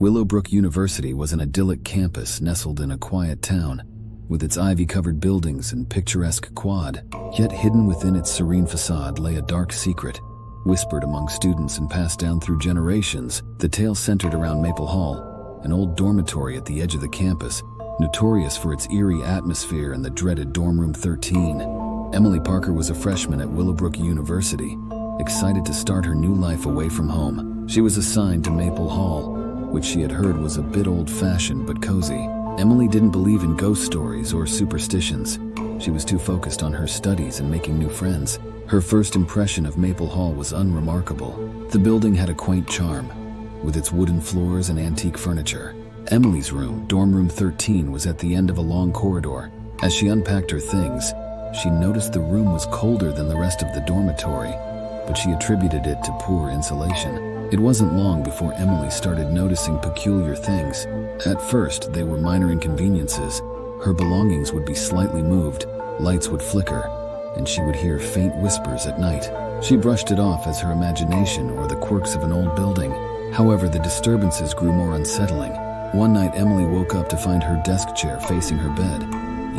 Willowbrook University was an idyllic campus nestled in a quiet town, with its ivy-covered buildings and picturesque quad. Yet hidden within its serene facade lay a dark secret, whispered among students and passed down through generations. The tale centered around Maple Hall, an old dormitory at the edge of the campus, notorious for its eerie atmosphere and the dreaded Dorm Room 13. Emily Parker was a freshman at Willowbrook University, excited to start her new life away from home. She was assigned to Maple Hall, which she had heard was a bit old-fashioned but cozy. Emily didn't believe in ghost stories or superstitions. She was too focused on her studies and making new friends. Her first impression of Maple Hall was unremarkable. The building had a quaint charm, with its wooden floors and antique furniture. Emily's room, Dorm Room 13, was at the end of a long corridor. As she unpacked her things, she noticed the room was colder than the rest of the dormitory, but she attributed it to poor insulation. It wasn't long before Emily started noticing peculiar things. At first, they were minor inconveniences. Her belongings would be slightly moved, lights would flicker, and she would hear faint whispers at night. She brushed it off as her imagination or the quirks of an old building. However, the disturbances grew more unsettling. One night, Emily woke up to find her desk chair facing her bed,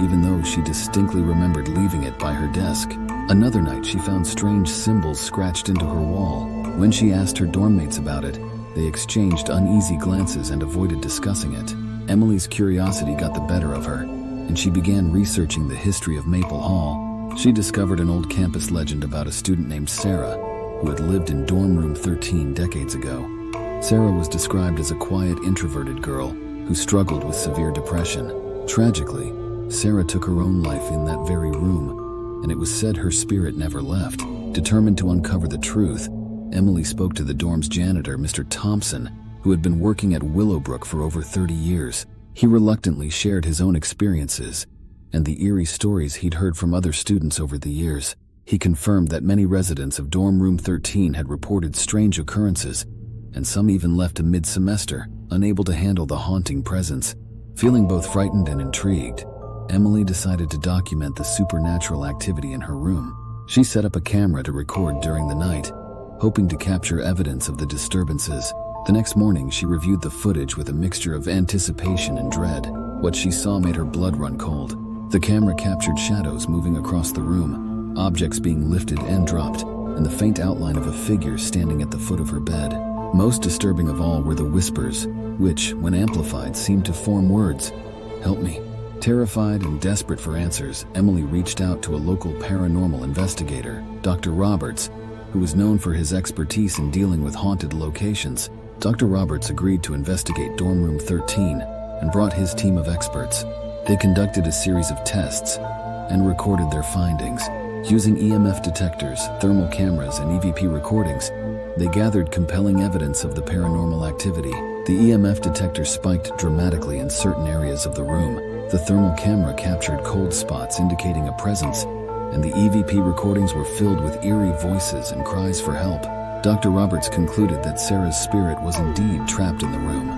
even though she distinctly remembered leaving it by her desk. Another night, she found strange symbols scratched into her wall. When she asked her dorm mates about it, they exchanged uneasy glances and avoided discussing it. Emily's curiosity got the better of her, and she began researching the history of Maple Hall. She discovered an old campus legend about a student named Sarah, who had lived in Dorm Room 13 decades ago. Sarah was described as a quiet, introverted girl who struggled with severe depression. Tragically, Sarah took her own life in that very room, and it was said her spirit never left. Determined to uncover the truth, Emily spoke to the dorm's janitor, Mr. Thompson, who had been working at Willowbrook for over 30 years. He reluctantly shared his own experiences and the eerie stories he'd heard from other students over the years. He confirmed that many residents of Dorm Room 13 had reported strange occurrences, and some even left mid-semester, unable to handle the haunting presence. Feeling both frightened and intrigued, Emily decided to document the supernatural activity in her room. She set up a camera to record during the night, hoping to capture evidence of the disturbances. The next morning, she reviewed the footage with a mixture of anticipation and dread. What she saw made her blood run cold. The camera captured shadows moving across the room, objects being lifted and dropped, and the faint outline of a figure standing at the foot of her bed. Most disturbing of all were the whispers, which, when amplified, seemed to form words. "Help me." Terrified and desperate for answers, Emily reached out to a local paranormal investigator, Dr. Roberts, who was known for his expertise in dealing with haunted locations. Dr. Roberts agreed to investigate Dorm Room 13 and brought his team of experts. They conducted a series of tests and recorded their findings. Using EMF detectors, thermal cameras, and EVP recordings, they gathered compelling evidence of the paranormal activity. The EMF detector spiked dramatically in certain areas of the room. The thermal camera captured cold spots indicating a presence, and the EVP recordings were filled with eerie voices and cries for help. Dr. Roberts concluded that Sarah's spirit was indeed trapped in the room,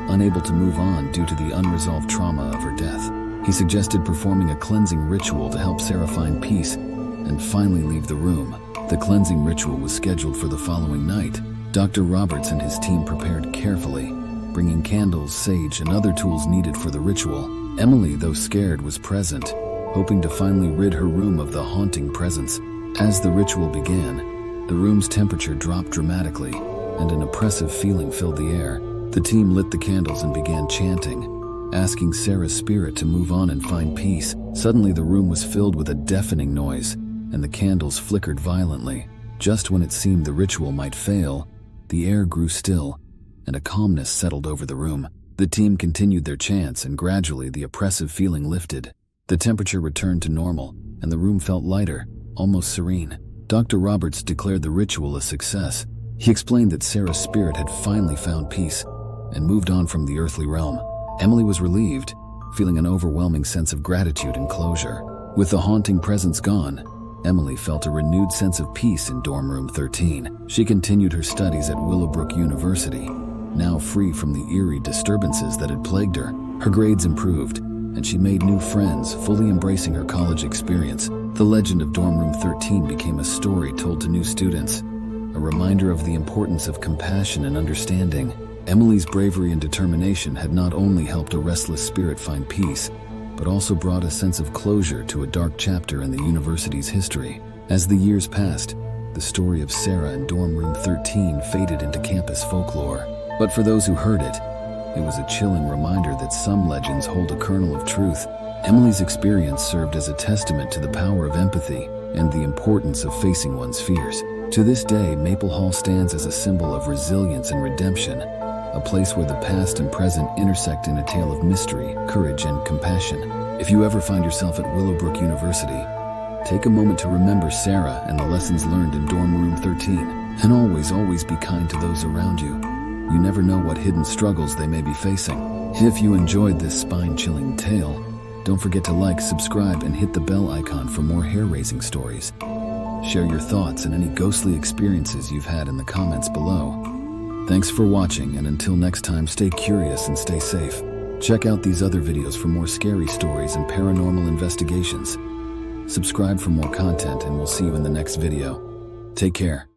unable to move on due to the unresolved trauma of her death. He suggested performing a cleansing ritual to help Sarah find peace and finally leave the room. The cleansing ritual was scheduled for the following night. Dr. Roberts and his team prepared carefully, bringing candles, sage, and other tools needed for the ritual. Emily, though scared, was present, hoping to finally rid her room of the haunting presence. As the ritual began, the room's temperature dropped dramatically, and an oppressive feeling filled the air. The team lit the candles and began chanting, asking Sarah's spirit to move on and find peace. Suddenly, the room was filled with a deafening noise, and the candles flickered violently. Just when it seemed the ritual might fail, the air grew still, and a calmness settled over the room. The team continued their chants, and gradually the oppressive feeling lifted. The temperature returned to normal, and the room felt lighter, almost serene. Dr. Roberts declared the ritual a success. He explained that Sarah's spirit had finally found peace and moved on from the earthly realm. Emily was relieved, feeling an overwhelming sense of gratitude and closure. With the haunting presence gone, Emily felt a renewed sense of peace in Dorm Room 13. She continued her studies at Willowbrook University, now free from the eerie disturbances that had plagued her. Her grades improved, and she made new friends, fully embracing her college experience. The legend of Dorm Room 13 became a story told to new students, a reminder of the importance of compassion and understanding. Emily's bravery and determination had not only helped a restless spirit find peace, but also brought a sense of closure to a dark chapter in the university's history. As the years passed, the story of Sarah in dorm room 13 faded into campus folklore. But for those who heard it, it was a chilling reminder that some legends hold a kernel of truth. Emily's experience served as a testament to the power of empathy and the importance of facing one's fears. To this day, Maple Hall stands as a symbol of resilience and redemption, a place where the past and present intersect in a tale of mystery, courage, and compassion. If you ever find yourself at Willowbrook University, take a moment to remember Sarah and the lessons learned in dorm room 13. And always be kind to those around you. You never know what hidden struggles they may be facing. If you enjoyed this spine-chilling tale, don't forget to like, subscribe, and hit the bell icon for more hair-raising stories. Share your thoughts and any ghostly experiences you've had in the comments below. Thanks for watching, and until next time, stay curious and stay safe. Check out these other videos for more scary stories and paranormal investigations. Subscribe for more content, and we'll see you in the next video. Take care.